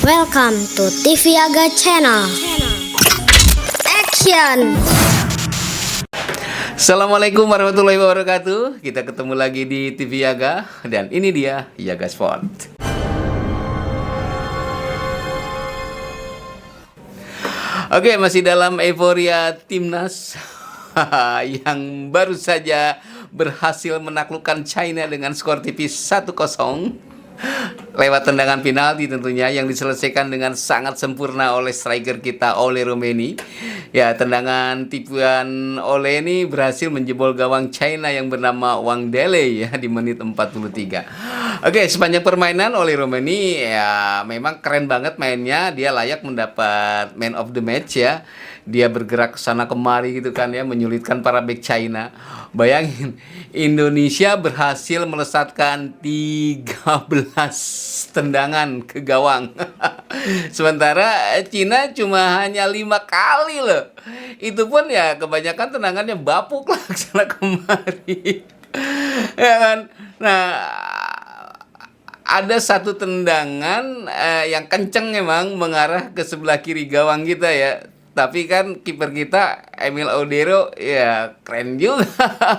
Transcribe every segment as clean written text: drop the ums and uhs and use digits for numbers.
Welcome to TV Aga Channel. Action. Assalamualaikum warahmatullahi wabarakatuh. Kita ketemu lagi di TV Yaga dan ini dia Yaga Sport. Oke, masih dalam euforia timnas yang baru saja berhasil menaklukkan China dengan skor tipis 1-0 lewat tendangan penalti tentunya yang diselesaikan dengan sangat sempurna oleh striker kita Ole Romeni. Ya, tendangan tipuan Ole ini berhasil menjebol gawang China yang bernama Wang Dele ya di menit 43. Oke, sepanjang permainan Ole Romeni ya memang keren banget mainnya, dia layak mendapat man of the match ya. Dia bergerak ke sana kemari gitu kan ya, menyulitkan para bek China. Bayangin, Indonesia berhasil melesatkan 13 tendangan ke gawang. Sementara Cina cuma hanya 5 kali loh. Itu pun ya kebanyakan tendangannya bapuk lah ke sana kemari. Ya kan? Nah, ada satu tendangan yang kenceng emang mengarah ke sebelah kiri gawang kita ya. Tapi kan kiper kita Emil Audero ya keren juga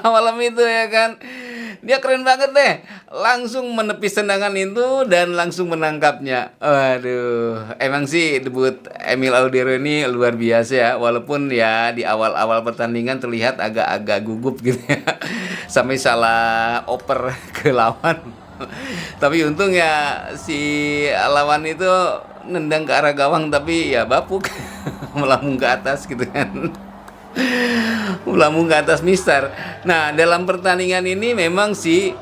malam itu ya kan. Dia keren banget deh. Langsung menepis tendangan itu dan langsung menangkapnya. Waduh, emang sih debut Emil Audero ini luar biasa ya. Walaupun ya di awal-awal pertandingan terlihat agak-agak gugup gitu ya. Sampai salah oper ke lawan. Tapi untung ya si lawan itu nendang ke arah gawang tapi ya bapuk. Melambung ke atas gitu kan. Melambung ke atas mister. Nah, dalam pertandingan ini memang si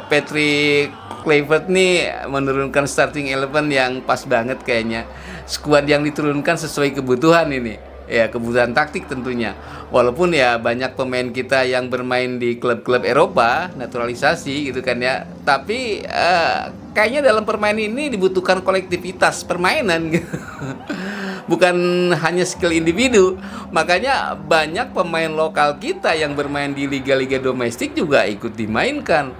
Patrick Kluivert nih menurunkan starting 11 yang pas banget kayaknya. Skuad yang diturunkan sesuai kebutuhan ini. Ya, kebutuhan taktik tentunya. Walaupun ya banyak pemain kita yang bermain di klub-klub Eropa, naturalisasi gitu kan ya. Tapi kayaknya dalam permainan ini dibutuhkan kolektivitas permainan gitu. Bukan hanya skill individu. Makanya banyak pemain lokal kita yang bermain di liga-liga domestik juga ikut dimainkan.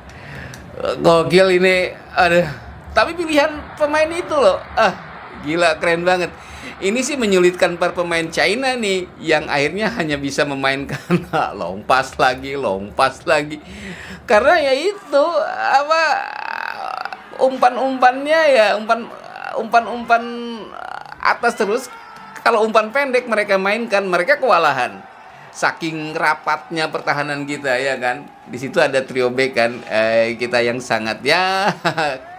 Gokil ini. Aduh. Tapi pilihan pemain itu loh. Gila, keren banget. Ini sih menyulitkan para pemain China nih yang akhirnya hanya bisa memainkan lompas lagi. Karena ya itu apa umpan-umpannya ya umpan atas terus. Kalau umpan pendek mereka mainkan, mereka kewalahan. Saking rapatnya pertahanan kita ya kan. Di situ ada trio back kan kita yang sangat ya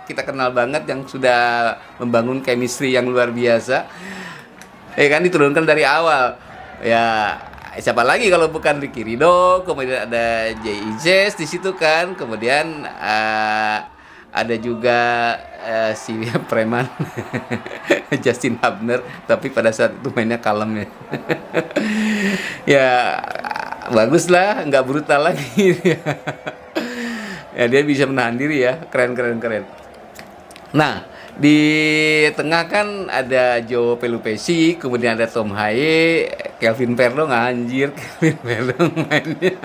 kita kenal banget, yang sudah membangun chemistry yang luar biasa. Kan diturunkan dari awal. Ya, siapa lagi kalau bukan Ricky Ridho, kemudian ada J.I.Z di situ kan. Kemudian ada juga si preman Justin Hubner, tapi pada saat itu mainnya kalem ya. Ya bagus lah, nggak brutal lagi. Ya dia bisa menahan diri ya, keren. Nah, di tengah kan ada Joe Pelupesi, kemudian ada Tom Haye, Kelvin Perdong, anjir Kelvin Perdong mainnya.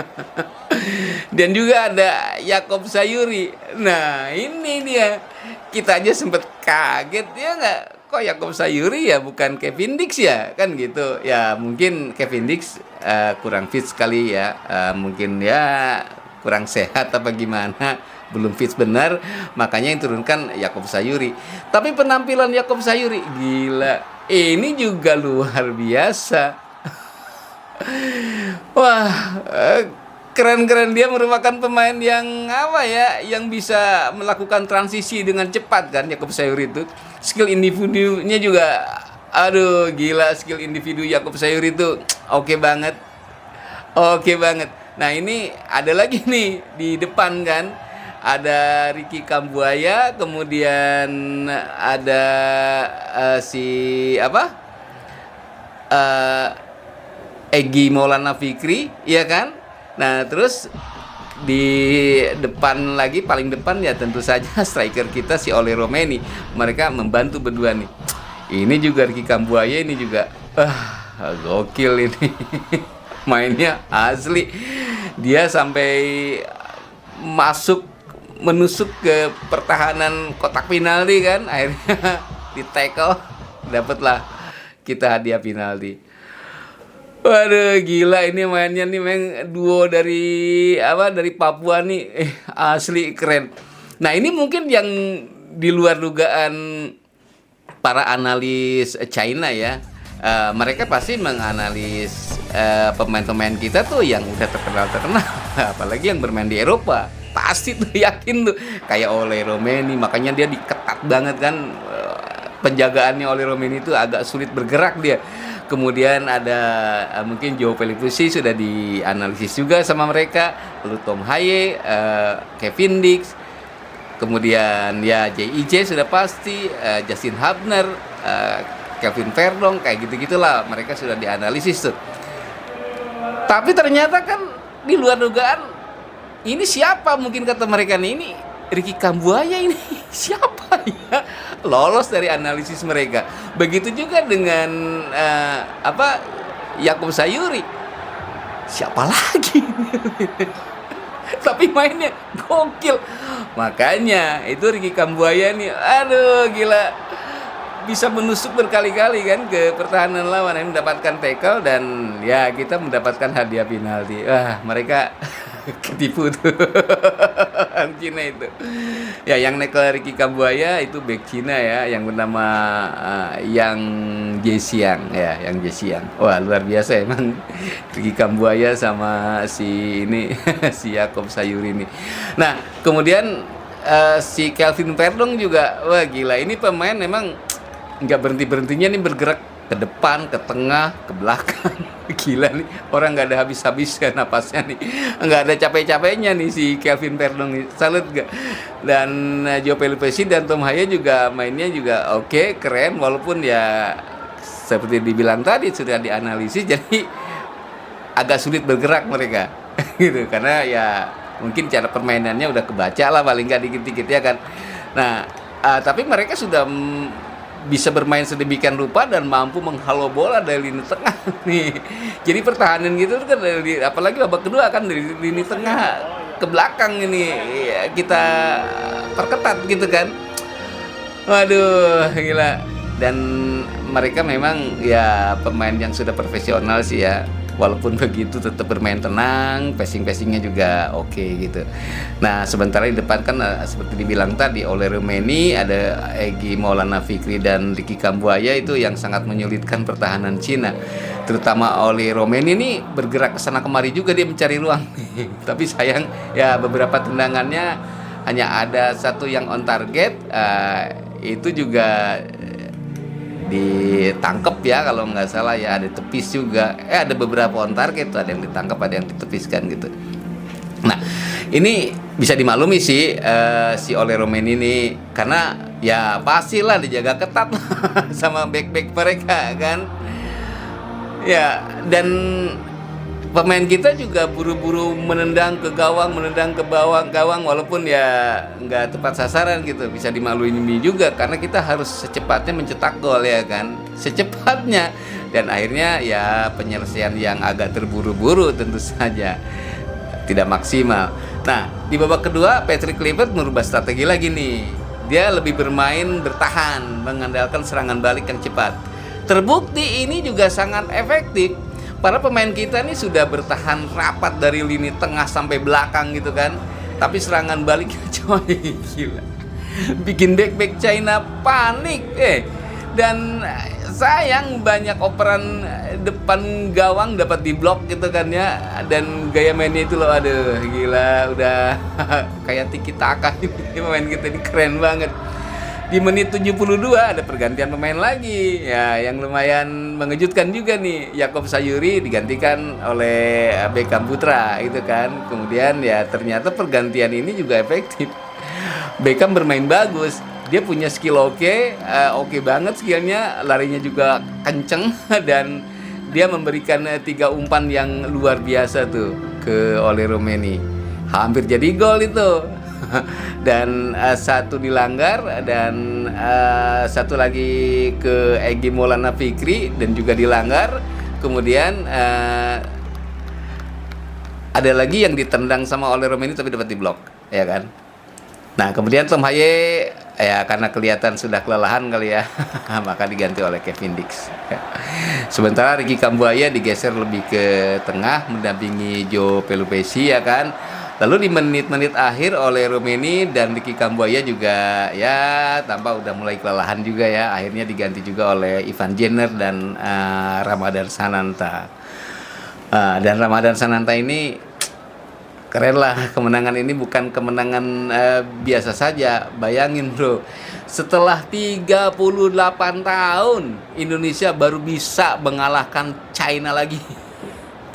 Dan juga ada Yakob Sayuri. Nah, ini dia. Kita aja sempet kaget ya nggak? Kok Yakob Sayuri ya bukan Kevin Dix ya? Kan gitu. Ya mungkin Kevin Dix kurang fit sekali ya. Mungkin ya kurang sehat apa gimana. Belum fit benar, makanya yang turunkan Yakob Sayuri. Tapi penampilan Yakob Sayuri gila, ini juga luar biasa. Wah, keren. Dia merupakan pemain yang apa ya, yang bisa melakukan transisi dengan cepat kan Yakob Sayuri itu. Skill individunya juga aduh gila, skill individu Yakob Sayuri itu oke banget. Nah, ini ada lagi nih di depan kan. Ada Ricky Kambuaya, kemudian ada Egy Maulana Fikri, ya kan? Nah, terus di depan lagi, paling depan ya tentu saja striker kita si Ole Romeni. Mereka membantu berdua nih. Ini juga Ricky Kambuaya, ini juga gokil ini. Mainnya asli. Dia sampai menusuk ke pertahanan kotak penalti kan, akhirnya di tackle, dapatlah kita hadiah penalti. Waduh, gila ini mainnya nih, duo dari dari Papua nih, asli keren. Nah, ini mungkin yang di luar dugaan para analis China ya. Mereka pasti menganalis pemain-pemain kita tuh yang udah terkenal, apalagi yang bermain di Eropa. Pasti tuh yakin tuh kayak Ole Romeni, makanya dia diketat banget kan, penjagaannya Ole Romeni itu agak sulit bergerak dia. Kemudian ada mungkin Joao Pelipuzzi sudah dianalisis juga sama mereka, lalu Tom Haye, Kevin Dix, kemudian ya JIJ sudah pasti, Justin Hubner, Kelvin Verdong, kayak gitu-gitulah mereka sudah dianalisis tuh. Tapi ternyata kan di luar dugaan, ini siapa, mungkin kata mereka nih, ini Ricky Kambuaya ini siapa ya, lolos dari analisis mereka. Begitu juga dengan Yakub Sayuri, siapa lagi tapi mainnya gokil. Makanya itu Ricky Kambuaya nih, aduh gila, bisa menusuk berkali-kali kan ke pertahanan lawan, yang mendapatkan tackle dan ya kita mendapatkan hadiah penalti. Wah, mereka ketipu tuh Cina itu. Ya, yang nekel Ricky Kambuaya itu back Cina ya, yang bernama Yang Jesiang ya, Yang Jesiang. Wah, luar biasa emang Ricky Kambuaya sama si ini si Yakub Sayuri ini. Nah, kemudian si Kelvin Verdong juga, wah gila, ini pemain memang nggak berhentinya nih, bergerak ke depan, ke tengah, ke belakang. Gila nih, orang nggak ada habis-habisnya napasnya nih, nggak ada capek-capeknya nih si Kelvin Verdong nih, salut gak. Dan Joao Pelipuzzi dan Tom Haye juga mainnya juga oke, keren, walaupun ya seperti dibilang tadi sudah dianalisis, jadi agak sulit bergerak mereka gitu, karena ya mungkin cara permainannya udah kebaca lah paling nggak dikit-dikit ya kan. Nah, tapi mereka sudah bisa bermain sedemikian rupa dan mampu menghalau bola dari lini tengah nih. Jadi pertahanan gitu kan, apalagi babak kedua kan dari lini tengah ke belakang ini ya, kita perketat gitu kan. Waduh, gila. Dan mereka memang ya pemain yang sudah profesional sih ya. Walaupun begitu tetap bermain tenang, passing-passingnya juga oke gitu. Nah, sementara di depan kan seperti dibilang tadi, Ole Romeni, ada Egy Maulana Fikri dan Ricky Kambuaya itu yang sangat menyulitkan pertahanan Cina. Terutama Ole Romeni ini bergerak ke sana kemari juga, dia mencari ruang. Tapi sayang ya beberapa tendangannya hanya ada satu yang on target, itu juga ditangkep ya kalau nggak salah ya, ada tepis juga, ada beberapa on target tuh, ada yang ditangkap, ada yang ditepiskan gitu. Nah, ini bisa dimaklumi sih si Ole Romeni ini, karena ya pastilah dijaga ketat sama back-back mereka kan ya. Dan pemain kita juga buru-buru menendang ke gawang, menendang ke bawah gawang, walaupun ya nggak tepat sasaran gitu. Bisa dimaklumi juga karena kita harus secepatnya mencetak gol ya kan, secepatnya. Dan akhirnya ya penyelesaian yang agak terburu-buru tentu saja tidak maksimal. Nah, di babak kedua Patrick Kluivert merubah strategi lagi nih. Dia lebih bermain bertahan, mengandalkan serangan balik yang cepat. Terbukti ini juga sangat efektif. Para pemain kita nih sudah bertahan rapat dari lini tengah sampai belakang gitu kan, tapi serangan baliknya coy gila, bikin back China panik. Dan sayang banyak operan depan gawang dapat diblok gitu kan ya. Dan gaya mainnya itu loh, aduh gila, udah kayak tiki taka ini pemain kita ini keren banget. Di menit 72 ada pergantian pemain lagi ya, yang lumayan mengejutkan juga nih. Yakub Sayuri digantikan oleh Beckham Putra gitu kan. Kemudian ya ternyata pergantian ini juga efektif. Beckham bermain bagus, dia punya skill oke banget skillnya, larinya juga kenceng dan dia memberikan 3 umpan yang luar biasa tuh ke Ole Romeni. Hampir jadi gol itu. Dan satu dilanggar, dan satu lagi ke Egy Maulana Fikri dan juga dilanggar. Kemudian ada lagi yang ditendang sama Ole Romeni tapi dapat diblok ya kan. Nah, kemudian Tom Haye ya karena kelihatan sudah kelelahan kali ya, maka diganti oleh Kevin Dix. Sementara Ricky Kambuaya digeser lebih ke tengah mendampingi Joe Pelupesi ya kan. Lalu di menit-menit akhir oleh Romeni dan Ricky Kambuaya juga ya tampak udah mulai kelelahan juga ya. Akhirnya diganti juga oleh Ivan Jenner dan Ramadan Sananta. Dan Ramadan Sananta ini keren lah, kemenangan ini bukan kemenangan biasa saja. Bayangin bro, setelah 38 tahun Indonesia baru bisa mengalahkan China lagi.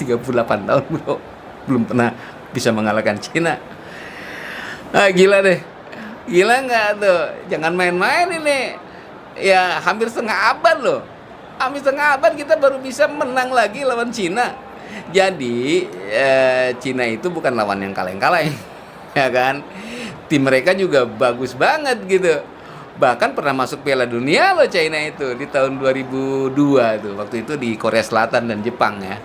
38 tahun bro, belum pernah bisa mengalahkan China. Gila deh, gila nggak tuh? Jangan main-main ini. Ya hampir setengah abad loh, hampir setengah abad kita baru bisa menang lagi lawan China. Jadi Cina itu bukan lawan yang kaleng-kaleng, ya kan? Tim mereka juga bagus banget gitu. Bahkan pernah masuk Piala Dunia loh China itu di tahun 2002 tuh. Waktu itu di Korea Selatan dan Jepang ya.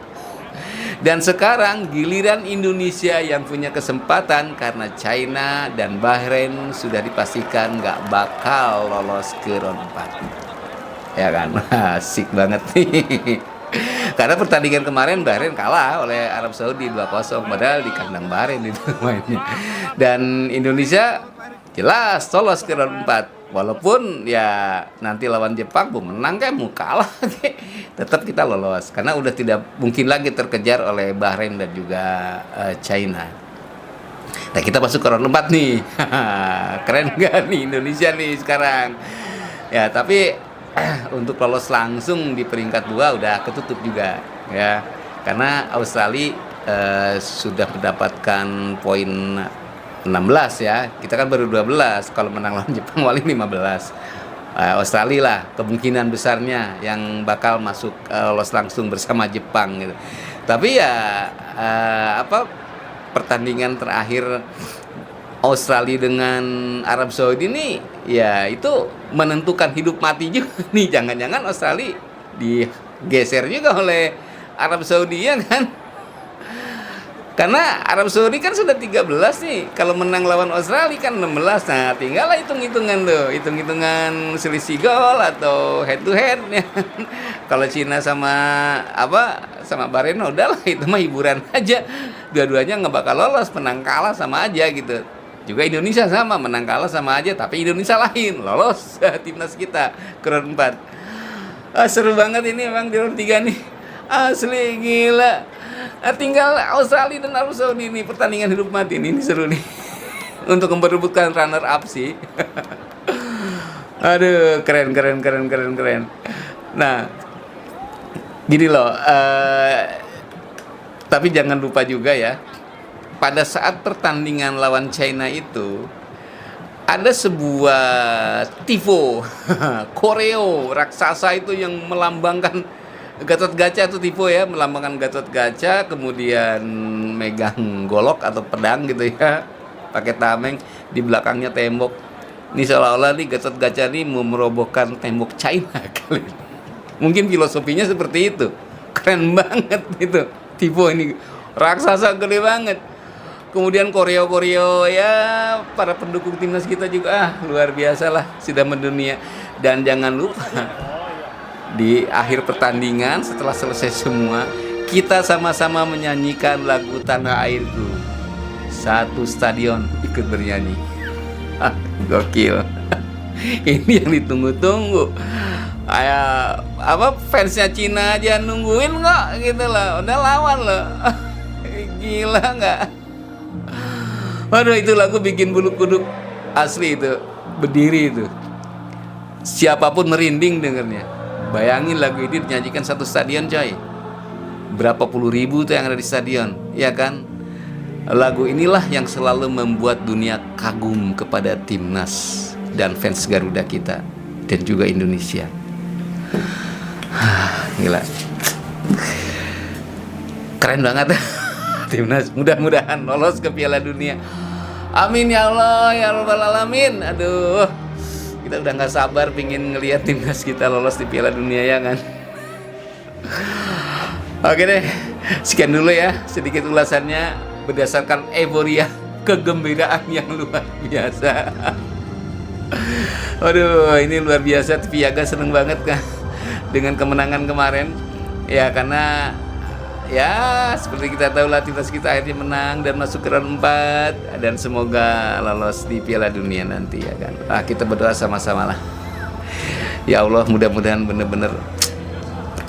Dan sekarang giliran Indonesia yang punya kesempatan karena China dan Bahrain sudah dipastikan nggak bakal lolos ke round 4. Ya kan? Asik banget nih. Karena pertandingan kemarin Bahrain kalah oleh Arab Saudi 2-0 padahal di kandang Bahrain itu mainnya. Dan Indonesia jelas lolos ke round 4. Walaupun ya nanti lawan Jepang menang kayak mau kalah tetap kita lolos karena udah tidak mungkin lagi terkejar oleh Bahrain dan juga China. Nah, kita masuk ke round 4 nih. Keren gak nih Indonesia nih sekarang? Ya, tapi untuk lolos langsung di peringkat 2 udah ketutup juga ya. Karena Australia sudah mendapatkan poin 16 ya. Kita kan baru 12. Kalau menang lawan Jepang paling 15. Australia lah kemungkinan besarnya yang bakal masuk lolos langsung bersama Jepang gitu. Tapi ya pertandingan terakhir Australia dengan Arab Saudi ini ya itu menentukan hidup mati juga nih. Jangan-jangan Australia digeser juga oleh Arab Saudi ya kan? Karena Arab Saudi kan sudah 13 nih. Kalau menang lawan Australia kan 16. Nah, tinggal lah hitung-hitungan tuh. Hitung-hitungan selisih gol atau head to head ya. Kalau Cina sama Bahrain udahlah itu mah hiburan aja. Dua-duanya nggak bakal lolos, menang kalah sama aja gitu. Juga Indonesia sama, menang kalah sama aja, tapi Indonesia lain lolos timnas kita ke round 4. Seru banget ini emang di round 3 nih. Asli gila. Tinggal Australia dan Arab Saudi ini pertandingan hidup mati ini seru nih. Untuk memperebutkan runner up sih. Aduh, keren. Nah, gini loh, tapi jangan lupa juga ya, pada saat pertandingan lawan China itu ada sebuah tifo koreo raksasa itu yang melambangkan Gatot Kaca itu tipe ya, melambangkan Gatot Kaca, kemudian megang golok atau pedang gitu ya, pakai tameng, di belakangnya tembok. Ini seolah-olah nih Gatot Kaca nih mau merobohkan tembok China kali. Mungkin filosofinya seperti itu. Keren banget itu. Tipe ini raksasa gede banget. Kemudian koreo ya, para pendukung timnas kita juga luar biasa lah, sudah mendunia. Dan jangan lupa di akhir pertandingan setelah selesai semua kita sama-sama menyanyikan lagu Tanah Airku. Satu stadion ikut bernyanyi. Gokil. Ini yang ditunggu-tunggu. Fansnya Cina aja nungguin kok gitu loh. Udah lawan loh. Gila nggak? Waduh, itu lagu bikin bulu kuduk asli itu, berdiri itu. Siapapun merinding dengernya. Bayangin lagu ini dinyanyikan satu stadion coy. Berapa puluh ribu tuh yang ada di stadion, ya kan? Lagu inilah yang selalu membuat dunia kagum kepada timnas dan fans Garuda kita dan juga Indonesia. Gila. Keren banget. Timnas mudah-mudahan lolos ke Piala Dunia. Amin ya Allah ya Rabbal Alamin. Aduh, kita udah nggak sabar pingin ngelihat timnas kita lolos di Piala Dunia ya kan. Oke deh, sekian dulu ya sedikit ulasannya berdasarkan euforia kegembiraan yang luar biasa. Waduh, ini luar biasa. TV Yaga seneng banget kan dengan kemenangan kemarin. Ya karena ya seperti kita tahu lah timnas kita akhirnya menang dan masuk ke round 4 dan semoga lolos di Piala Dunia nanti ya kan. Kita berdoa sama-sama lah. Ya Allah, mudah-mudahan bener-bener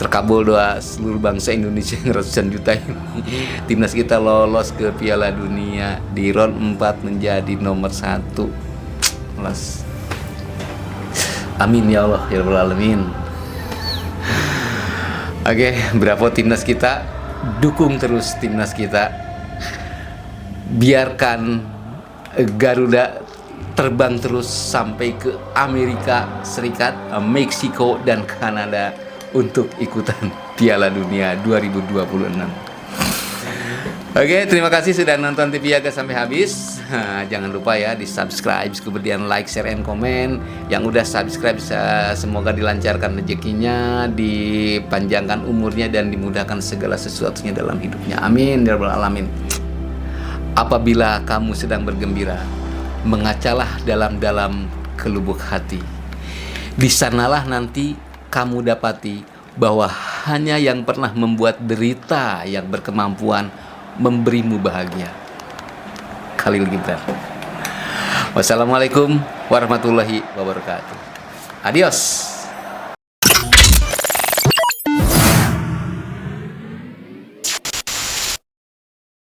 terkabul doa seluruh bangsa Indonesia yang ratusan juta ini. Timnas kita lolos ke Piala Dunia di round 4 menjadi nomor 1. Lolos. Amin ya Allah ya Rabbal Alamin. Oke, berapa timnas kita, dukung terus timnas kita. Biarkan Garuda terbang terus sampai ke Amerika Serikat, Meksiko dan Kanada untuk ikutan Piala Dunia 2026. Oke, terima kasih sudah nonton TV Yaga sampai habis. Jangan lupa ya di subscribe, kemudian like, share, and komen. Yang udah subscribe semoga dilancarkan rezekinya, dipanjangkan umurnya, dan dimudahkan segala sesuatunya dalam hidupnya. Amin ya rabbal alamin. Apabila kamu sedang bergembira, mengacalah dalam-dalam ke lubuk hati. Di sanalah nanti kamu dapati bahwa hanya yang pernah membuat derita yang berkemampuan memberimu bahagia. Khalil Gibran. Wassalamualaikum warahmatullahi wabarakatuh. Adios.